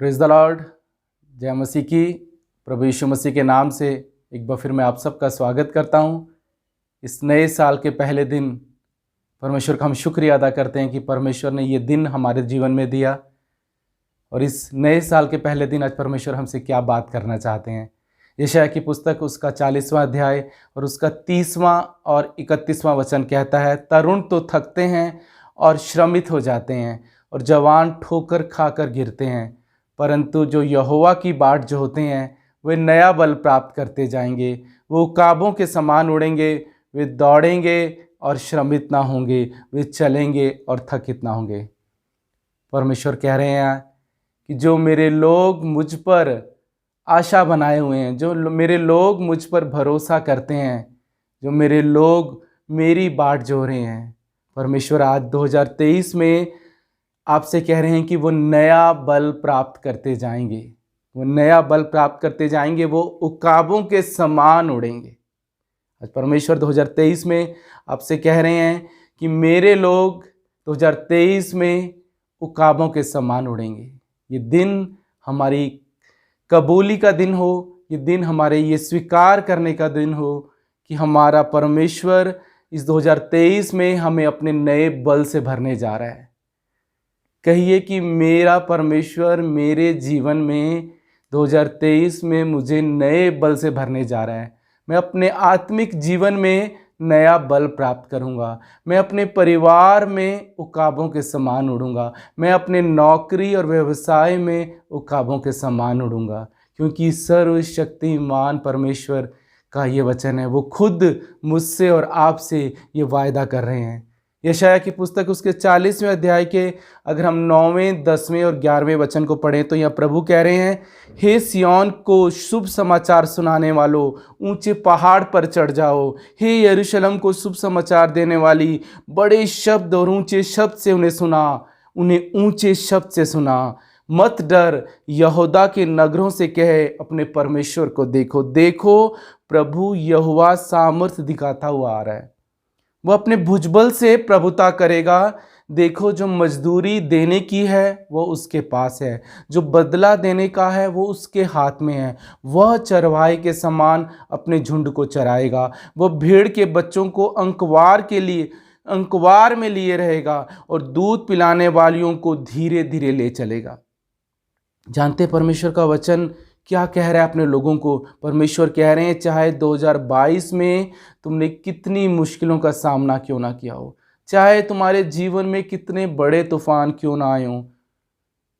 Praise the Lord. जय मसीह की। प्रभु यीशु मसीह के नाम से एक बार फिर मैं आप सबका स्वागत करता हूं। इस नए साल के पहले दिन परमेश्वर का हम शुक्रिया अदा करते हैं कि परमेश्वर ने ये दिन हमारे जीवन में दिया। और इस नए साल के पहले दिन आज परमेश्वर हमसे क्या बात करना चाहते हैं। यशायाह की पुस्तक उसका 40वां अध्याय और उसका 30वां और 31वां वचन कहता है, तरुण तो थकते हैं और श्रमित हो जाते हैं और जवान ठोकर खाकर गिरते हैं, परंतु जो यहोवा की बाट जो होते हैं वे नया बल प्राप्त करते जाएंगे। वो उकाबों के समान उड़ेंगे, वे दौड़ेंगे और श्रमित ना होंगे, वे चलेंगे और थकित ना होंगे। परमेश्वर कह रहे हैं कि जो मेरे लोग मुझ पर आशा बनाए हुए हैं, जो मेरे लोग मुझ पर भरोसा करते हैं, जो मेरे लोग मेरी बाट जो रहे हैं, परमेश्वर आज 2023 में आपसे कह रहे हैं कि वो नया बल प्राप्त करते जाएंगे। वो नया बल प्राप्त करते जाएंगे, वो उकाबों के समान उड़ेंगे। आज परमेश्वर 2023 में आपसे कह रहे हैं कि मेरे लोग 2023 में उकाबों के समान उड़ेंगे। ये दिन हमारी कबूली का दिन हो, ये दिन हमारे ये स्वीकार करने का दिन हो कि हमारा परमेश्वर इस 2023 में हमें अपने नए बल से भरने जा रहा है। कहिए कि मेरा परमेश्वर मेरे जीवन में 2023 में मुझे नए बल से भरने जा रहा है। मैं अपने आत्मिक जीवन में नया बल प्राप्त करूंगा। मैं अपने परिवार में उकाबों के समान उड़ूंगा। मैं अपने नौकरी और व्यवसाय में उकाबों के समान उड़ूंगा, क्योंकि सर्वशक्तिमान परमेश्वर का ये वचन है। वो खुद मुझसे और आपसे ये वायदा कर रहे हैं। यशायाह की पुस्तक उसके 40वें अध्याय के अगर हम 9वें, 10वें और 11वें वचन को पढ़ें तो यहाँ प्रभु कह रहे हैं, हे सिय्योन को शुभ समाचार सुनाने वालों, ऊंचे पहाड़ पर चढ़ जाओ। हे यरूशलेम को शुभ समाचार देने वाली, बड़े शब्द और ऊंचे शब्द से उन्हें सुना, उन्हें ऊंचे शब्द से सुना। मत डर, यहूदा के नगरों से कहे, अपने परमेश्वर को देखो। देखो, प्रभु यहोवा सामर्थ दिखाता हुआ आ रहा है। वो अपने भुजबल से प्रभुता करेगा। देखो, जो मजदूरी देने की है वो उसके पास है, जो बदला देने का है वो उसके हाथ में है। वह चरवाहे के समान अपने झुंड को चराएगा। वह भेड़ के बच्चों को अंकवार में लिए रहेगा और दूध पिलाने वालियों को धीरे धीरे ले चलेगा। जानते परमेश्वर का वचन क्या कह रहा है अपने लोगों को। परमेश्वर कह रहे हैं, चाहे 2022 में तुमने कितनी मुश्किलों का सामना क्यों ना किया हो, चाहे तुम्हारे जीवन में कितने बड़े तूफान क्यों ना आए हों,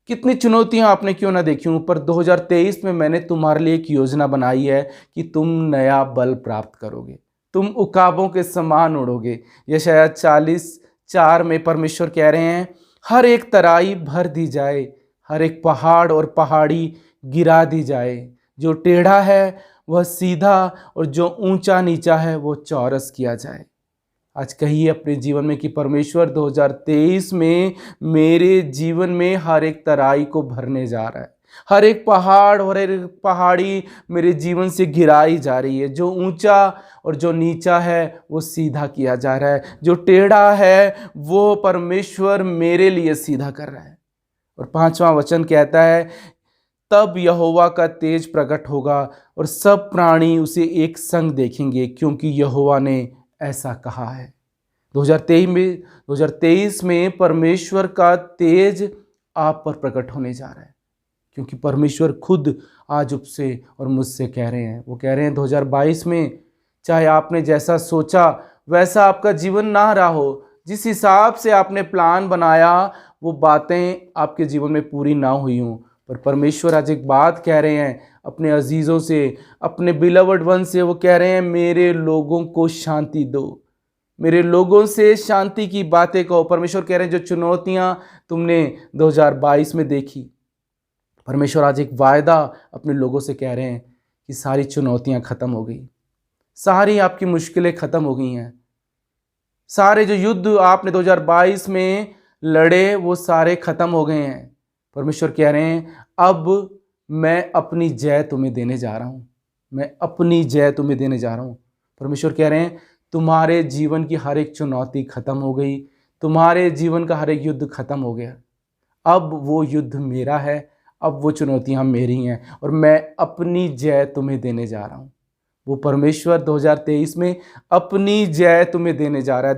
कितनी चुनौतियां आपने क्यों ना देखी हों, पर 2023 में मैंने तुम्हारे लिए एक योजना बनाई है कि तुम नया बल प्राप्त करोगे, तुम उकाबों के समान उड़ोगे। यशायाह 40:4 में परमेश्वर कह रहे हैं, हर एक तराई भर दी जाए, हर एक पहाड़ और पहाड़ी गिरा दी जाए। जो टेढ़ा है वह सीधा और जो ऊंचा नीचा है वो चौरस किया जाए। आज कहिए अपने जीवन में कि परमेश्वर 2023 में मेरे जीवन में हर एक तराई को भरने जा रहा है। हर एक पहाड़ और हर एक पहाड़ी मेरे जीवन से गिराई जा रही है। जो ऊंचा और जो नीचा है वो सीधा किया जा रहा है। जो टेढ़ा है वो परमेश्वर मेरे लिए सीधा कर रहा है। और 5वां वचन कहता है, तब यहोवा का तेज प्रकट होगा और सब प्राणी उसे एक संग देखेंगे, क्योंकि यहोवा ने ऐसा कहा है। 2023 में परमेश्वर का तेज आप पर प्रकट होने जा रहा है, क्योंकि परमेश्वर खुद आज आपसे और मुझसे कह रहे हैं। वो कह रहे हैं 2022 में चाहे आपने जैसा सोचा वैसा आपका जीवन ना रहा हो, जिस हिसाब से आपने प्लान बनाया वो बातें आपके जीवन में पूरी ना हुई हों, पर परमेश्वर आज एक बात कह रहे हैं अपने अजीज़ों से, अपने बिलवड वन से। वो कह रहे हैं, मेरे लोगों को शांति दो, मेरे लोगों से शांति की बातें कहो। परमेश्वर कह रहे हैं, जो चुनौतियां तुमने 2022 में देखी, परमेश्वर आज एक वायदा अपने लोगों से कह रहे हैं कि सारी चुनौतियां खत्म हो गई, सारी आपकी मुश्किलें खत्म हो गई हैं। सारे जो युद्ध आपने 2022 में लड़े वो सारे खत्म हो गए हैं। परमेश्वर कह रहे हैं, अब मैं अपनी जय तुम्हें देने जा रहा हूँ, मैं अपनी जय तुम्हें देने जा रहा हूँ। परमेश्वर कह रहे हैं, तुम्हारे जीवन की हर एक चुनौती खत्म हो गई, तुम्हारे जीवन का हर एक युद्ध खत्म हो गया। अब वो युद्ध मेरा है, अब वो चुनौतियाँ मेरी हैं और मैं अपनी जय तुम्हें देने जा रहा हूँ। वो परमेश्वर 2023 में अपनी जय तुम्हें देने जा रहा है।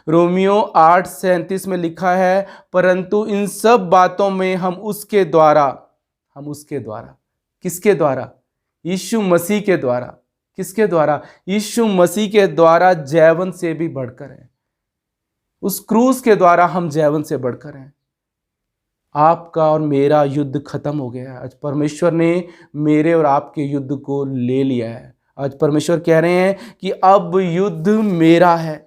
रोमियो 8:37 में लिखा है, परंतु इन सब बातों में हम उसके द्वारा किसके द्वारा? यीशु मसीह के द्वारा। किसके द्वारा? यीशु मसीह के द्वारा जयवंत से भी बढ़कर है। उस क्रूस के द्वारा हम जयवंत से बढ़कर हैं। आपका और मेरा युद्ध खत्म हो गया है। आज परमेश्वर ने मेरे और आपके युद्ध को ले लिया है। आज परमेश्वर कह रहे हैं कि अब युद्ध मेरा है।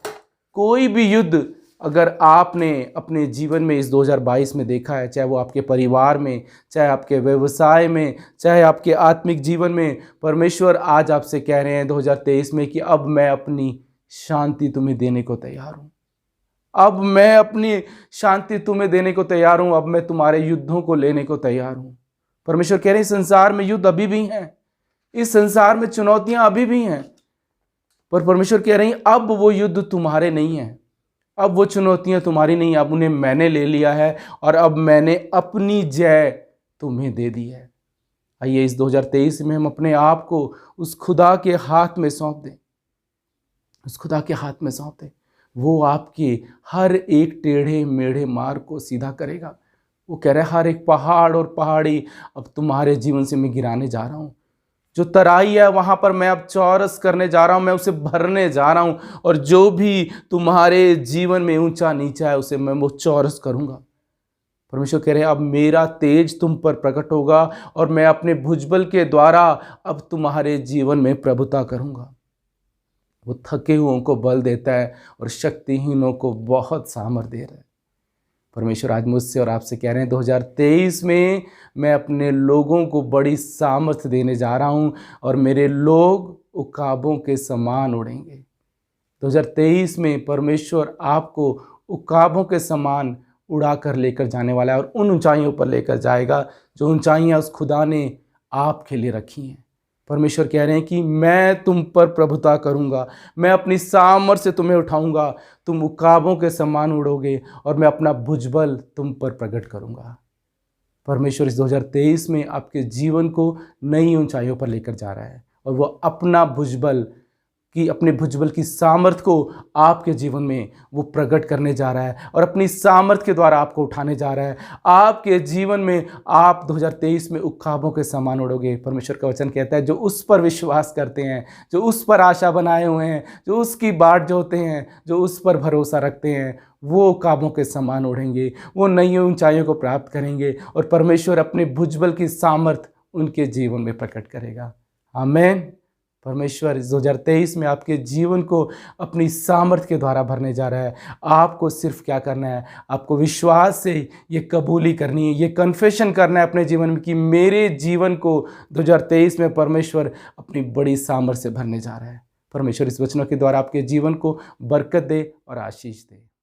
कोई भी युद्ध अगर आपने अपने जीवन में इस 2022 में देखा है, चाहे वो आपके परिवार में, चाहे आपके व्यवसाय में, चाहे आपके आत्मिक जीवन में, परमेश्वर आज आपसे कह रहे हैं 2023 में कि अब मैं अपनी शांति तुम्हें देने को तैयार हूँ। अब मैं अपनी शांति तुम्हें देने को तैयार हूँ। अब मैं तुम्हारे युद्धों को लेने को तैयार हूँ। परमेश्वर कह रहे हैं इस संसार में युद्ध अभी भी हैं, इस संसार में चुनौतियां अभी भी हैं, पर परमेश्वर कह रहे हैं अब वो युद्ध तुम्हारे नहीं है, अब वो चुनौतियां तुम्हारी नहीं, अब उन्हें मैंने ले लिया है और अब मैंने अपनी जय तुम्हें दे दी है। आइए इस 2023 में हम अपने आप को उस खुदा के हाथ में सौंप दें, उस खुदा के हाथ में सौंप दें। वो आपके हर एक टेढ़े मेढ़े मार्ग को सीधा करेगा। वो कह रहा है हर एक पहाड़ और पहाड़ी अब तुम्हारे जीवन से मैं गिराने जा रहा हूँ। जो तराई है वहाँ पर मैं अब चौरस करने जा रहा हूँ, मैं उसे भरने जा रहा हूँ, और जो भी तुम्हारे जीवन में ऊंचा नीचा है उसे मैं वो चौरस करूँगा। परमेश्वर कह रहे हैं अब मेरा तेज तुम पर प्रकट होगा और मैं अपने भुजबल के द्वारा अब तुम्हारे जीवन में प्रभुता करूँगा। वो थके हुओं को बल देता है और शक्तिहीनों को बहुत सामर्थ दे रहा है। परमेश्वर आज मुझसे और आपसे कह रहे हैं 2023 में मैं अपने लोगों को बड़ी सामर्थ्य देने जा रहा हूं और मेरे लोग उकाबों के समान उड़ेंगे। 2023 में परमेश्वर आपको उकाबों के समान उड़ा कर लेकर जाने वाला है और उन ऊंचाइयों पर लेकर जाएगा जो ऊंचाइयां उस खुदा ने आपके लिए रखी हैं। परमेश्वर कह रहे हैं कि मैं तुम पर प्रभुता करूंगा, मैं अपनी सामर्थ से तुम्हें उठाऊंगा, तुम उकाबों के समान उड़ोगे और मैं अपना भुजबल तुम पर प्रकट करूंगा। परमेश्वर इस 2023 में आपके जीवन को नई ऊंचाइयों पर लेकर जा रहा है और वो अपने भुजबल की सामर्थ को आपके जीवन में वो प्रकट करने जा रहा है और अपनी सामर्थ के द्वारा आपको उठाने जा रहा है। आपके जीवन में आप 2023 में उकाबों के समान उड़ोगे। परमेश्वर का वचन कहता है जो उस पर विश्वास करते हैं, जो उस पर आशा बनाए हुए हैं, जो उसकी बाट जोते हैं, जो उस पर भरोसा रखते हैं, वो उकाबों के समान उड़ेंगे, वो नई ऊंचाइयों को प्राप्त करेंगे और परमेश्वर अपने भुजबल की सामर्थ उनके जीवन में प्रकट करेगा। आमीन। परमेश्वर इस 2023 में आपके जीवन को अपनी सामर्थ्य के द्वारा भरने जा रहा है। आपको सिर्फ क्या करना है, आपको विश्वास से ये कबूली करनी है, ये कन्फेशन करना है अपने जीवन में कि मेरे जीवन को 2023 में परमेश्वर अपनी बड़ी सामर्थ्य से भरने जा रहा है। परमेश्वर इस वचनों के द्वारा आपके जीवन को बरकत दे और आशीष दे।